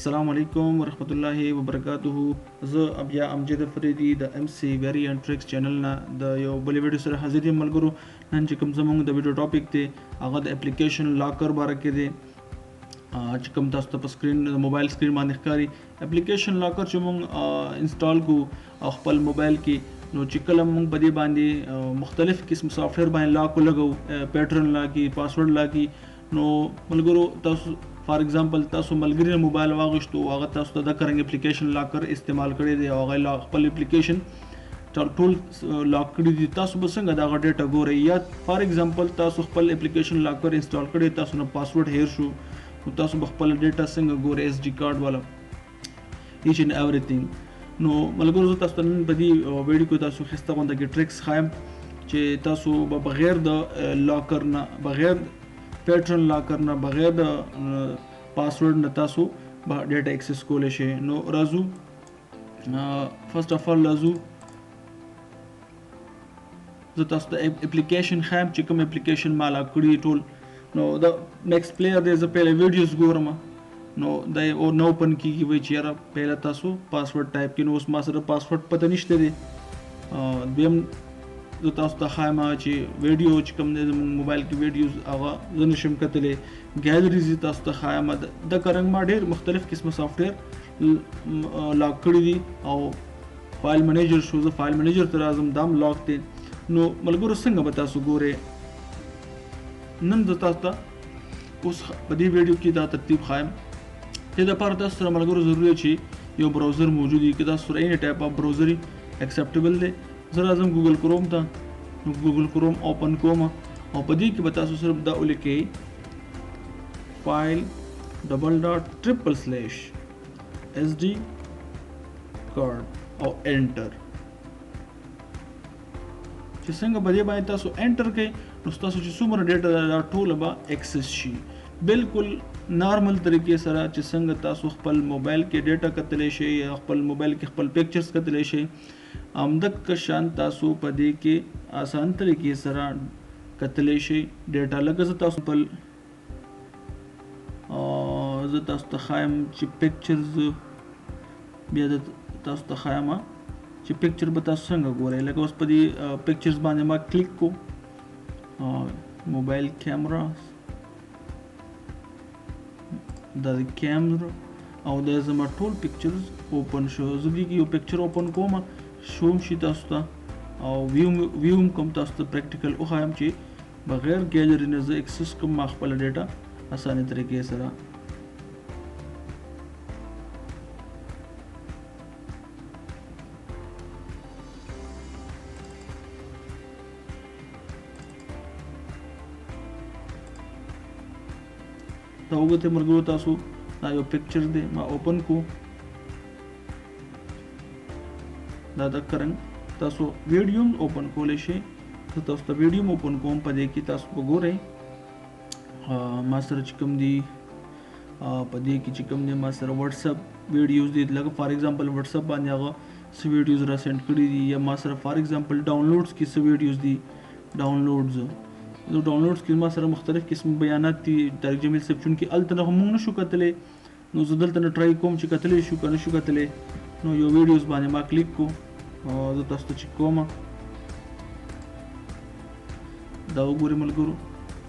السلام علیکم ورحمت الله وبرکاته. زه بیا امجد فریدي د ام سی ویری اینڈ ټریکس چینل نه د یو بل ویډیو سره حاضر یم ملګرو. نن چې کوم زموږ د ویډیو ټاپک دی هغه د اپلیکیشن لاکر باره کې دی چې کوم تاسو ته په سکرین د موبایل سکرین باندې ښکاري. اپلیکیشن لاکر چې موږ انسټال کو او خپل موبایل کې نو چې کله موږ په دې باندې مختلف قسم سافټویر باندې لاک ولګو پیټرن لاکي پاسورډ لاکي نو ملګرو تاسو فار ایگزامپل تاسو ملګری موبایل واغښتو هغه تاسو ته د کرنګ اپلیکیشن لاکر استعمال کړی دی او هغه خپل اپلیکیشن ټول لاک کړی دي تاسو به څنګه دا ډیټا ګورئ یا فار ایگزامپل تاسو خپل اپلیکیشن لاکر انسټال کړی تاسو نه پاسورډ هیر شو نو تاسو به خپل ډیټا څنګه ګورئ اس ډي کارت والا ایچ اینڈ ایوریثینګ. نو ملګرو زه تاسو ته نن په دې ویډیو کې تاسو خسته غونډه کې ټریکس ښایم چې تاسو به بغیر د لاکر نه بغیر پیټرن لاکر نه بغیر د پاسورډ نه تاسو به ډیټا اکسس کولی شئ. نو راځو فرست اف آل راځو زه تاسو ته اپلیکیشن ښایم چې کوم اپلیکیشن ما لاک کړي ټول. نو د نیکسټ پلیئر دی زه پهله ویډیوز ګورم نو دا نه اوپن کیږي وایي چې یاره پهله تاسو پاسورډ ټایپ کړئ. نو اوس ما سره پاسورډ پته نشته دی. دویم زه تاسو ته ښایم چې ویډیو چې کوم دی زموږ موبایل کې ویډیوز هغه زه نشم کتلی. ګیلریز یې تاسو ته ښایم د کرنګ ما ډېر مختلف قسمه سافټویر لاک کړي دي او فایل منیجر شو زه فایل منیجر ته راځم دا هم لاک دی. نو ملګرو څنګه به تاسو ګورئ نن زه تاسو ته اوس په دې ویډیو کې دا ترتیب ښایم. دې دپاره تاسو سره ملګرو ضروري ده چې یو براوزر موجود وي که تاسو سره اینی ټایپ اف براوزر اکسیپټیبل دی. زه راځم ګوګل کروم ته نو ګوګل کروم اوپن کوم او په دې کې به تاسو صرف دا ولیکئ فایل ډبل ډاټ ټریپل سلیش اس ډي کارت او انټر. چې څنګه په دې باندې تاسو انټر کړئ نو تاسو چې څومره ډیټا دا ټوله به اکسس شي بالکل نارمل طریقې سره چې څنګه تاسو خپل موبایل کې ډیټا کتلی شئ یا خپل موبایل کې خپل پکچرز کتلی شئ همدغه شان تاسو په دې کې آسان طریقې سره کتلی شئ ډیټا. لکه زه تاسو خپل زه تاسو ته ښایم چې پکچرز بیا د تاسو ته ښایم چې پکچر به تاسو څنګه ګورئ. لکه اوس په دې پکچرز باندې ما کلیک کو موبایل کیمرا دا د کیمرا او دا زما ټول پکچرز اوپن شو. زه دې کې یو پکچر اوپن کوم شوم شي تاسو ته او ویو کوم تاسو ته پریکټیکل وښایم چې بغیر ګیلري نه زه اکسس کوم ما خپله ډیټا اسانه طریقې سره. دا وګورئ ملګرو تاسو دا یو پکچر دی ما اوپن کو دا د کرنګ تاسو ویډیو اوپن کولی شئ. زه تاسو ته ویډیو اوپن کوم په دې کې تاسو وګورئ ما سره چې کوم دي په دې کې چې کوم دی ما سره واتساپ ویډیوز دي. لکه فار ایگزامپل واتساپ باندې هغه څه ویډیوز را سینډ کړي دي یا ما سره فار ایگزامپل ډاونلوډز کې څه ویډیوز دي ډاونلوډز نو ډاونلوډز کې ما سره مختلف قسم بیانات دي. طارق جمیل صاحب چونکې هلته نه موږ نشو کتلی نو زه دلته نه ټرای کوم چې کتلی شو که نشو کتلی. نو یو ویډیوز باندې ما کلیک کو زه تاسو ته چې کوم دا وګورئ ملګرو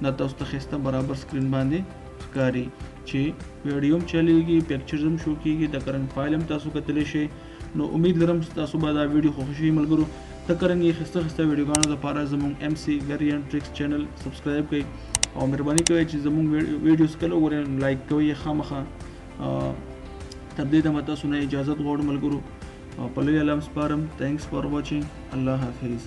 دا تاسو ته ښایسته برابر سکرین باندې ښکاري چې ویډیو هم چلیږي پکچرز هم شو کیږي د کرنګ فایل هم تاسو کتلی شئ. نو امید لرم تاسو به دا ویډیو خوښ شي ملګرو. د کرنګ ښایسته ښایسته ویډیوګانو لپاره زموږ ام سی ویری اینډ ټریکس چینل سبسکرایب کړئ او مهرباني کوئ چې زموږ ویډیوز کله وګورئ لایک کوئ یې خامخا. تر دې دمه تاسو نه اجازت غواړم ملګرو په لوی الله سپارم. تھینکس فار واچینګ. الله حافظ.